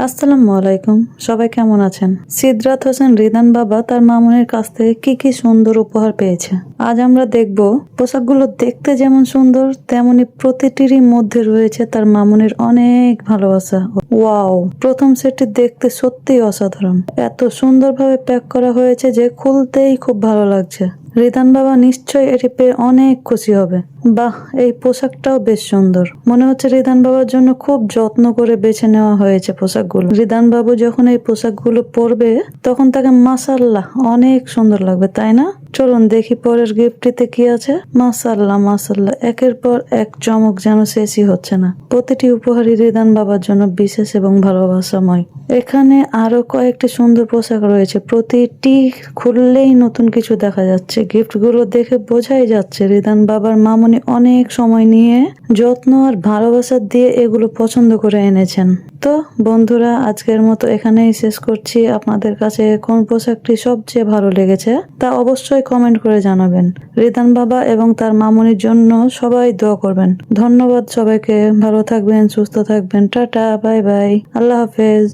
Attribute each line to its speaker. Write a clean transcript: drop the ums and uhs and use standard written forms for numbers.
Speaker 1: আসসালামু আলাইকুম। সবাই কেমন আছেন? সিদরাত হোসেন রিদান বাবা তার মামুনের কাছ থেকে কি কি সুন্দর উপহার পেয়েছে। আজ আমরা দেখব পোশাকগুলো দেখতে যেমন সুন্দর তেমনি প্রতিটিরই মধ্যে রয়েছে তার মামুনের অনেক ভালোবাসা। ওয়াও, প্রথম সেটটি দেখতে সত্যিই অসাধারণ। এত সুন্দরভাবে প্যাক করা হয়েছে যে খুলতেই খুব ভালো লাগছে। রিদান বাবা নিশ্চয়ই এটি পেয়ে অনেক খুশি হবে। বাহ, এই পোশাকটাও বেশ সুন্দর। মনে হচ্ছে রিদান বাবার জন্য খুব যত্ন করে বেছে নেওয়া হয়েছে পোশাকগুলো। রিদান বাবু যখন এই পোশাকগুলো পরবে তখন তাকে মাশাআল্লাহ অনেক সুন্দর লাগবে, তাই না? চলুন দেখি পরের গিফটটিতে কি আছে। মাশাআল্লাহ মাশাআল্লাহ, একের পর এক চমক যেন শেষই হচ্ছে না। প্রতিটি উপহারই রিদান বাবার জন্য বিশেষ এবং ভালোবাসাময়। এখানে আরো কয়েকটি সুন্দর পোশাক রয়েছে, প্রতিটি খুললেই নতুন কিছু দেখা যাচ্ছে। গিফটগুলো দেখে বোঝাই যাচ্ছে রিদান বাবার মামুনি অনেক সময় নিয়ে যত্ন আর ভালোবাসা দিয়ে এগুলো পছন্দ করে এনেছেন। তো বন্ধুরা, আজকের মতো এখানেই শেষ করছি। আপনাদের কাছে কোন পোশাকটি সবচেয়ে ভালো লেগেছে তা অবশ্যই কমেন্ট করে জানাবেন। রিদান বাবা এবং তার মামুনির জন্য সবাই দোয়া করবেন। ধন্যবাদ সবাইকে। ভালো থাকবেন, সুস্থ থাকবেন। টাটা, বাই বাই, আল্লাহ হাফেজ।